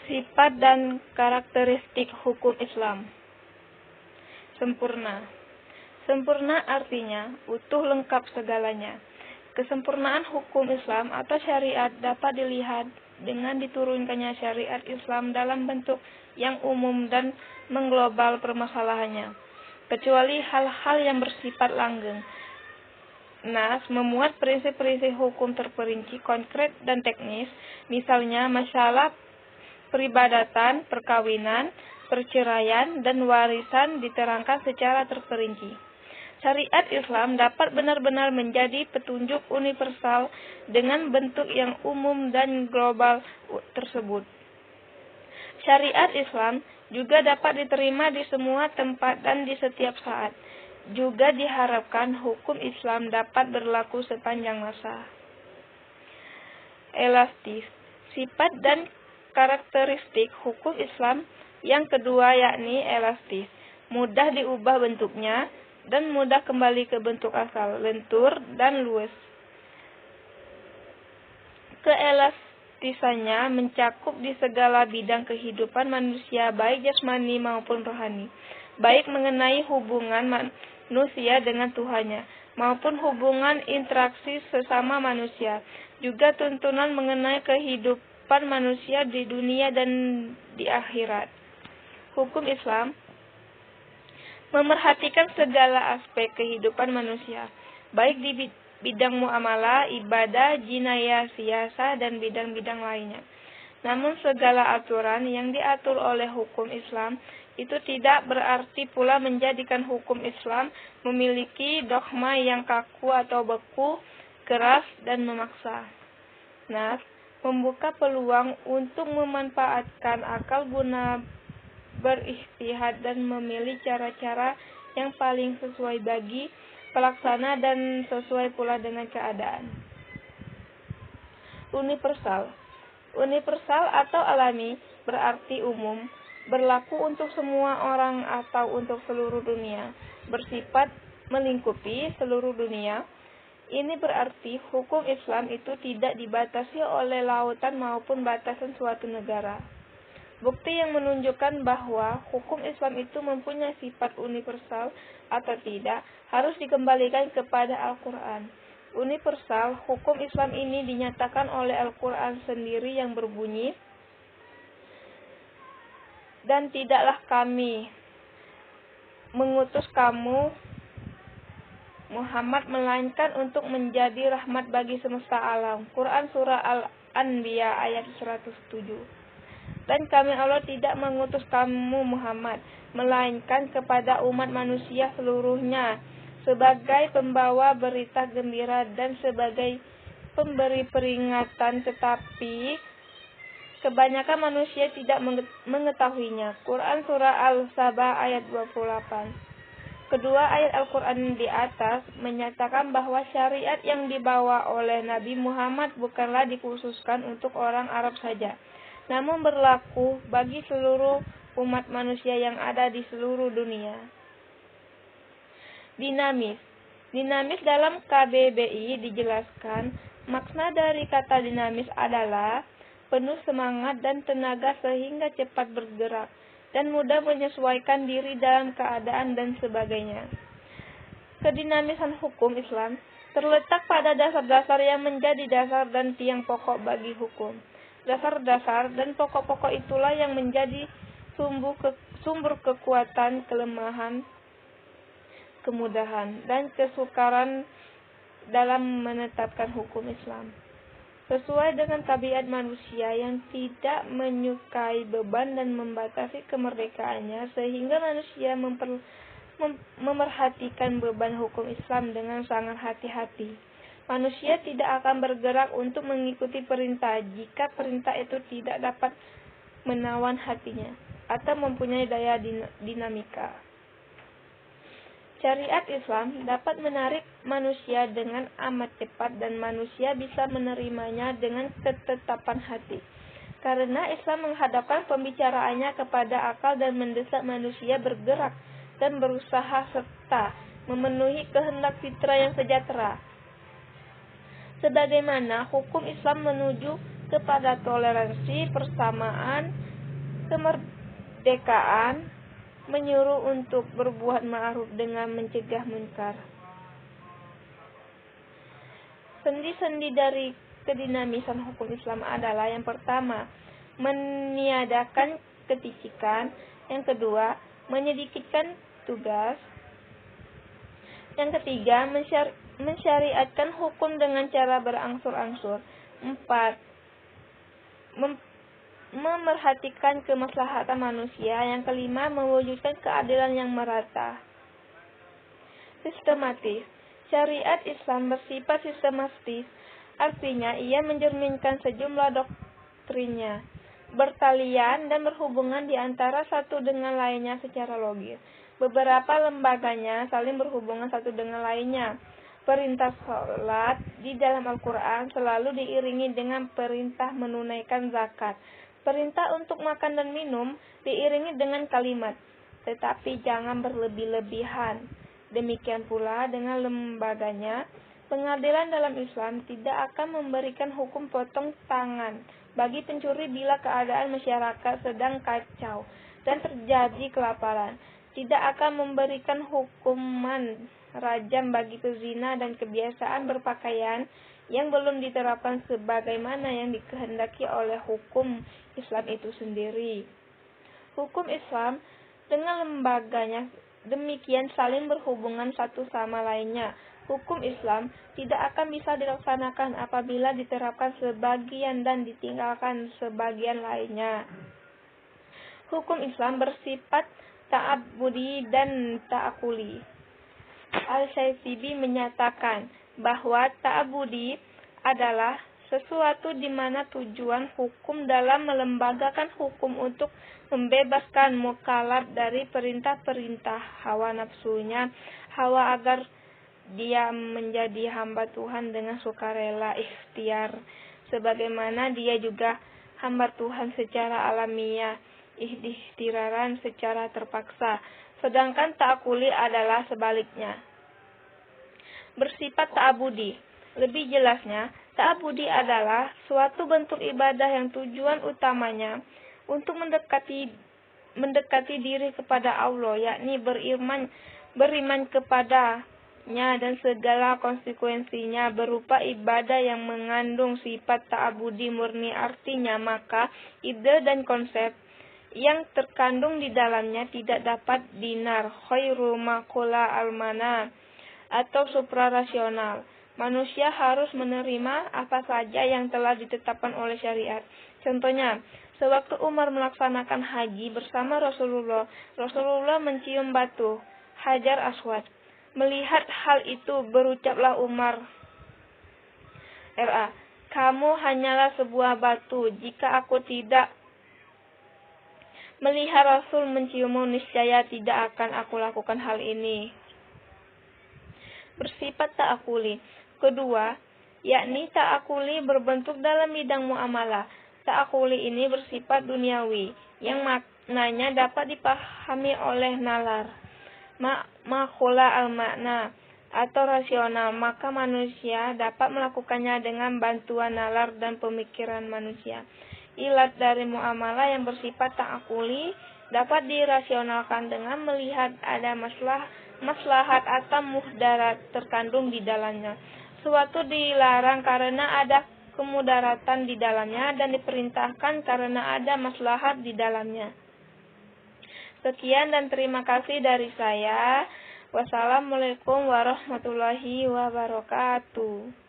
Sifat dan karakteristik hukum Islam. Sempurna. Sempurna artinya utuh, lengkap segalanya. Kesempurnaan hukum Islam atau syariat dapat dilihat dengan diturunkannya syariat Islam dalam bentuk yang umum dan mengglobal permasalahannya, kecuali hal-hal yang bersifat langgeng. Nas memuat prinsip-prinsip hukum terperinci, konkret, dan teknis, misalnya masalah peribadatan, perkawinan, perceraian, dan warisan diterangkan secara terperinci. Syariat Islam dapat benar-benar menjadi petunjuk universal dengan bentuk yang umum dan global tersebut. Syariat Islam juga dapat diterima di semua tempat dan di setiap saat. Juga diharapkan hukum Islam dapat berlaku sepanjang masa. Elastis. Sifat dan karakteristik hukum Islam yang kedua yakni elastis, mudah diubah bentuknya dan mudah kembali ke bentuk asal, lentur dan luwes. Keelastisannya mencakup di segala bidang kehidupan manusia, baik jasmani maupun rohani, baik mengenai hubungan manusia dengan Tuhannya maupun hubungan interaksi sesama manusia, juga tuntunan mengenai kehidupan manusia di dunia dan di akhirat. Hukum Islam memerhatikan segala aspek kehidupan manusia, baik di bidang muamalah, ibadah, jinayah, siasah, dan bidang-bidang lainnya. Namun segala aturan yang diatur oleh hukum Islam itu tidak berarti pula menjadikan hukum Islam memiliki dogma yang kaku atau beku, keras, dan memaksa. Nah, membuka peluang untuk memanfaatkan akal guna beristihad dan memilih cara-cara yang paling sesuai bagi pelaksana dan sesuai pula dengan keadaan. Universal. Universal atau alami berarti umum, berlaku untuk semua orang atau untuk seluruh dunia, bersifat melingkupi seluruh dunia. Ini berarti hukum Islam itu tidak dibatasi oleh lautan maupun batasan suatu negara. Bukti yang menunjukkan bahwa hukum Islam itu mempunyai sifat universal atau tidak harus dikembalikan kepada Al-Quran. Universal, hukum Islam ini dinyatakan oleh Al-Quran sendiri yang berbunyi, "Dan tidaklah kami mengutus kamu Muhammad melainkan untuk menjadi rahmat bagi semesta alam." Quran Surah Al-Anbiya ayat 107. Dan kami Allah tidak mengutus kamu Muhammad melainkan kepada umat manusia seluruhnya sebagai pembawa berita gembira dan sebagai pemberi peringatan, tetapi kebanyakan manusia tidak mengetahuinya. Quran Surah Al-Sabah ayat 28. Kedua ayat Al-Quran di atas menyatakan bahwa syariat yang dibawa oleh Nabi Muhammad bukanlah dikhususkan untuk orang Arab saja, namun berlaku bagi seluruh umat manusia yang ada di seluruh dunia. Dinamis. Dinamis dalam KBBI dijelaskan, makna dari kata dinamis adalah penuh semangat dan tenaga sehingga cepat bergerak dan mudah menyesuaikan diri dalam keadaan dan sebagainya. Kedinamisan hukum Islam terletak pada dasar-dasar yang menjadi dasar dan tiang pokok bagi hukum. Dasar-dasar dan pokok-pokok itulah yang menjadi sumber kekuatan, kelemahan, kemudahan, dan kesukaran dalam menetapkan hukum Islam. Sesuai dengan tabiat manusia yang tidak menyukai beban dan membatasi kemerdekaannya, sehingga manusia memerhatikan beban hukum Islam dengan sangat hati-hati. Manusia tidak akan bergerak untuk mengikuti perintah jika perintah itu tidak dapat menawan hatinya atau mempunyai daya dinamika. Syariat Islam dapat menarik manusia dengan amat cepat dan manusia bisa menerimanya dengan ketetapan hati. Karena Islam menghadapkan pembicaraannya kepada akal dan mendesak manusia bergerak dan berusaha serta memenuhi kehendak fitrah yang sejahtera. Sebagaimana hukum Islam menuju kepada toleransi, persamaan, Kemerdekaan menyuruh untuk berbuat ma'ruf dengan mencegah munkar. Sendi-sendi dari kedinamisan hukum Islam adalah: yang pertama, meniadakan keticikan; yang kedua, menyedikitkan tugas; yang ketiga, mensyariatkan hukum dengan cara berangsur-angsur; empat, memerhatikan kemaslahatan manusia; yang kelima, mewujudkan keadilan yang merata. Sistematis. Syariat Islam bersifat sistematis, artinya ia mencerminkan sejumlah doktrinnya, bertalian dan berhubungan di antara satu dengan lainnya secara logis. Beberapa lembaganya saling berhubungan satu dengan lainnya. Perintah sholat di dalam Al-Quran selalu diiringi dengan perintah menunaikan zakat. Perintah untuk makan dan minum diiringi dengan kalimat, tetapi jangan berlebih-lebihan. Demikian pula dengan lembaganya. Pengadilan dalam Islam tidak akan memberikan hukum potong tangan bagi pencuri bila keadaan masyarakat sedang kacau dan terjadi kelaparan. Tidak akan memberikan hukuman rajam bagi pezina dan kebiasaan berpakaian yang belum diterapkan sebagaimana yang dikehendaki oleh hukum Islam itu sendiri. Hukum Islam dengan lembaganya demikian saling berhubungan satu sama lainnya. Hukum Islam tidak akan bisa dilaksanakan apabila diterapkan sebagian dan ditinggalkan sebagian lainnya. Hukum Islam bersifat ta'abbudi dan ta'akuli. Al-Syafi'i menyatakan bahwa ta'abbudi adalah sesuatu di mana tujuan hukum dalam melembagakan hukum untuk membebaskan mukallaf dari perintah-perintah hawa nafsunya, hawa agar dia menjadi hamba Tuhan dengan sukarela ikhtiar, sebagaimana dia juga hamba Tuhan secara alamiah, ikhtiraran secara terpaksa. Sedangkan ta'akuli adalah sebaliknya, bersifat ta'abudi. Lebih jelasnya, ta'abudi adalah suatu bentuk ibadah yang tujuan utamanya untuk mendekati diri kepada Allah, yakni beriman kepadanya dan segala konsekuensinya berupa ibadah yang mengandung sifat ta'abudi murni. Artinya, maka ide dan konsep yang terkandung di dalamnya tidak dapat dinar khairu maqula almana atau suprarasional. Manusia harus menerima apa saja yang telah ditetapkan oleh syariat. Contohnya, sewaktu Umar melaksanakan haji bersama Rasulullah, Rasulullah mencium batu Hajar Aswad. Melihat hal itu, berucaplah Umar, R.A., kamu hanyalah sebuah batu. Jika aku tidak melihat Rasul menciummu, niscaya tidak akan aku lakukan hal ini. Bersifat ta'akuli. Kedua, yakni ta'akuli berbentuk dalam bidang muamalah. Ta'akuli ini bersifat duniawi, yang maknanya dapat dipahami oleh nalar, makula al-makna, atau rasional. Maka manusia dapat melakukannya dengan bantuan nalar dan pemikiran manusia. Ilat dari muamalah yang bersifat ta'akuli dapat dirasionalkan dengan melihat ada maslahat atau mudarat terkandung di dalamnya. Suatu dilarang karena ada kemudaratan di dalamnya dan diperintahkan karena ada maslahat di dalamnya. Sekian dan terima kasih dari saya. Wassalamualaikum warahmatullahi wabarakatuh.